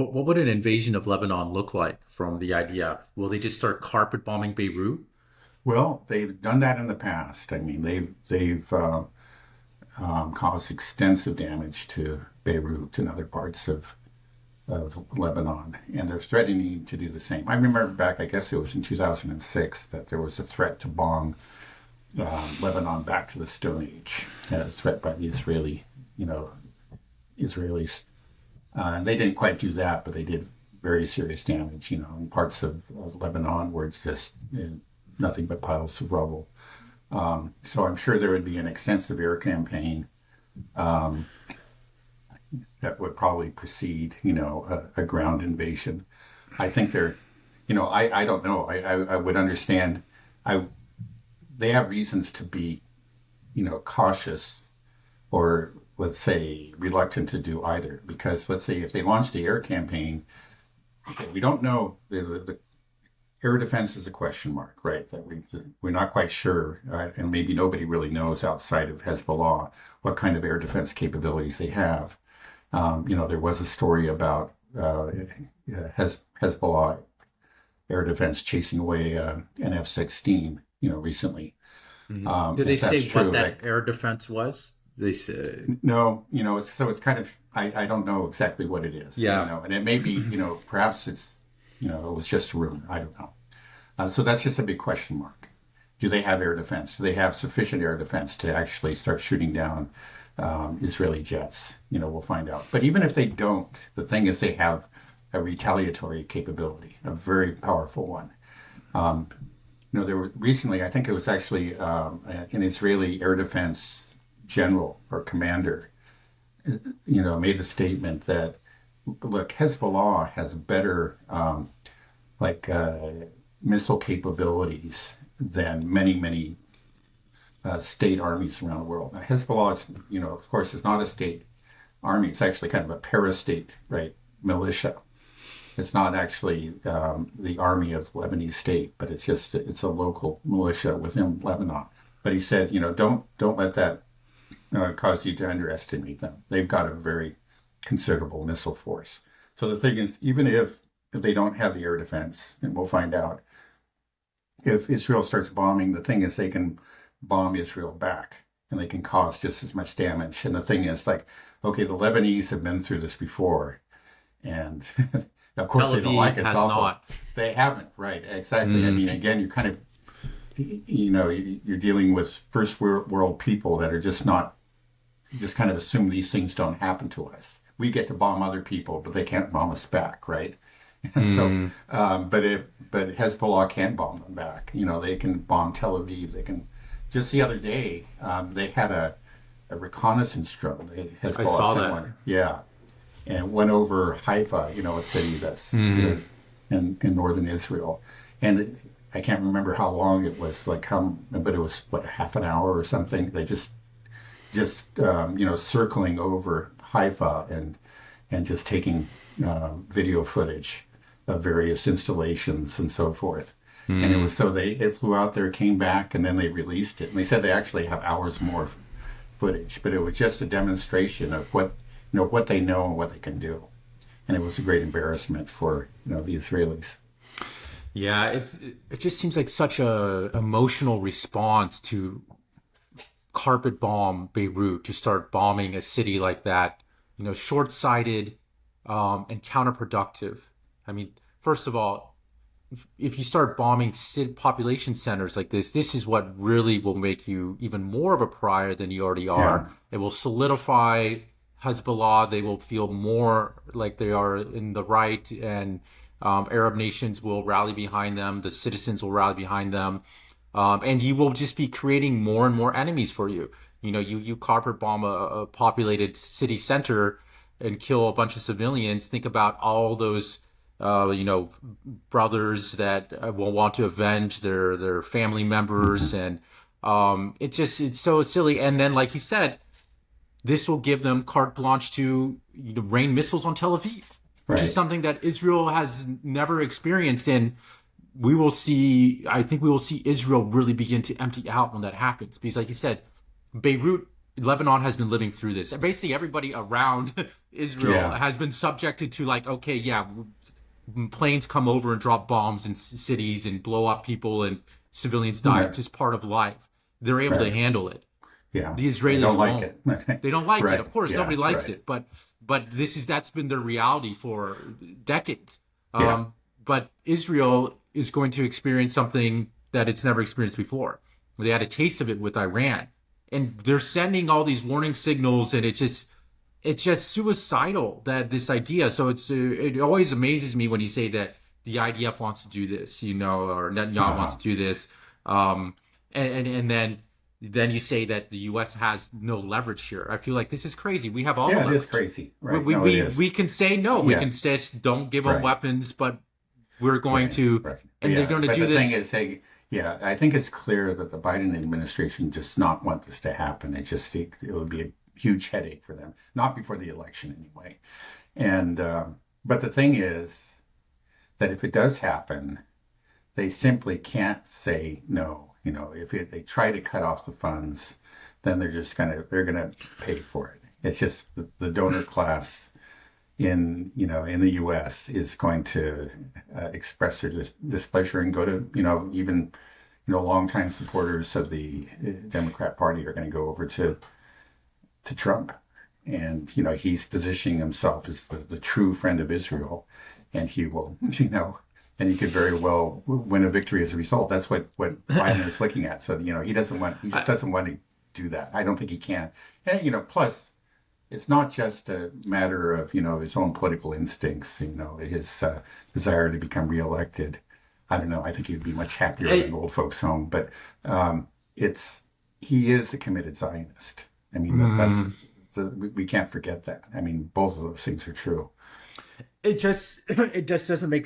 What would an invasion of Lebanon look like from the idea? Will they just start carpet bombing Beirut? Well, they've done that in the past. I mean, they've caused extensive damage to Beirut and other parts of Lebanon, and they're threatening to do the same. I remember back, I guess it was in 2006, that there was a threat to bomb Lebanon back to the Stone Age, a threat by the you know, Israelis. They didn't quite do that, but they did very serious damage, in parts of Lebanon where it's just nothing but piles of rubble. So I'm sure there would be an extensive air campaign um, that would probably precede, a ground invasion. I think I don't know. I would understand. I They have reasons to be, cautious or let's say reluctant to do either. Because let's say if they launch the air campaign, okay, we don't know the air defense is a question mark, right? That we're not quite sure, and maybe nobody really knows outside of Hezbollah what kind of air defense capabilities they have. There was a story about Hezbollah air defense chasing away an F-16, recently. Did they If that's say what true, that air defense was? They said, no, so it's kind of, I don't know exactly what it is, yeah. and it may be, perhaps it was just a rumor. I don't know. So that's just a big question mark. Do they have air defense? Do they have sufficient air defense to actually start shooting down Israeli jets? We'll find out. But even if they don't, the thing is they have a retaliatory capability, a very powerful one. Um, there were recently, I think it was actually an Israeli air defense general or commander, made a statement that, look, Hezbollah has better like missile capabilities than many, many state armies around the world. Now, Hezbollah is, of course, is not a state army. It's actually kind of a parastate, right, militia. It's not actually the army of Lebanese state, but it's a local militia within Lebanon. But he said, don't let that cause you to underestimate them. They've got a very considerable missile force. So the thing is, even if they don't have the air defense, and we'll find out, if Israel starts bombing, the thing is they can bomb Israel back and they can cause just as much damage. And the thing is, like, okay, the Lebanese have been through this before, and of course Tel they don't like Aviv it. It's has awful. not. They haven't, right? Exactly. I Mm. mean, again, you kind of, you're dealing with first world people that are just not, just kind of assume these things don't happen to us. We get to bomb other people, but they can't bomb us back, right? So, Mm. but Hezbollah can't bomb them back. They can bomb Tel Aviv. They can. Just the other day, they had a reconnaissance drone. I Hezbollah saw sent that. one, yeah, and it went over Haifa, a city that's Mm. in northern Israel, and I can't remember how long it was, like but it was what, half an hour or something. They just circling over Haifa and just taking video footage of various installations and so forth. And it Mm. was so it flew out there, came back, and then they released it. And they said they actually have hours more footage, but it was just a demonstration of what they know and what they can do. And it was a great embarrassment for the Israelis. Yeah, it just seems like such a emotional response to carpet bomb Beirut, to start bombing a city like that. Short-sighted and counterproductive. I mean, first of all, if you start bombing population centers like this is what really will make you even more of a pariah than you already Yeah, are. It will solidify Hezbollah. They will feel more like they are in the right, and Arab nations will rally behind them. The citizens will rally behind them. And you will just be creating more and more enemies for you. You carpet bomb a populated city center and kill a bunch of civilians. Think about all those brothers that will want to avenge their family members, and it's so silly. And then, like you said, this will give them carte blanche to rain missiles on Tel Aviv, which is right. something that Israel has never experienced. And I think we will see Israel really begin to empty out when that happens. Because like you said, Beirut, Lebanon has been living through this. Basically everybody around Israel Yeah. has been subjected to like, okay, yeah, planes come over and drop bombs in cities and blow up people and civilians die. Right. It's just part of life. They're able to Right. handle it. Yeah. The They don't Israelis like won't. it. They don't like it. Right. Of course, Yeah. nobody likes Right. it, but that's been their reality for decades. Yeah. But Israel is going to experience something that it's never experienced before. They had a taste of it with Iran, and they're sending all these warning signals, and it's just suicidal that this idea. So it always amazes me when you say that the IDF wants to do this, or Netanyahu wants Uh-huh. to do this, and then you say that the U.S. has no leverage here. I feel like this is crazy. We have all the Yeah, it is leverage. crazy. We Right. we No, it we, is. we can say no. We Yeah. can say don't give them Right. weapons, but we're going Right. to, Right. and they're Yeah. going to But do the thing this. is, yeah, I think it's clear that the Biden administration does not want this to happen. It would be a huge headache for them, not before the election anyway. And but the thing is that if it does happen, they simply can't say no. If they try to cut off the funds, then they're gonna pay for it. It's just the donor class in the U.S. is going to express their displeasure and go to even longtime supporters of the Democrat Party are going to go over to Trump, and he's positioning himself as the true friend of Israel, and he will and he could very well win a victory as a result. That's what Biden is looking at. So he just I, doesn't want to do that. I don't think he can. And plus it's not just a matter of his own political instincts, his desire to become reelected. I don't know. I think he'd be much happier in I, an old folks' home. But it's he is a committed Zionist. I mean mm, we can't forget that. I mean both of those things are true. it just it just doesn't make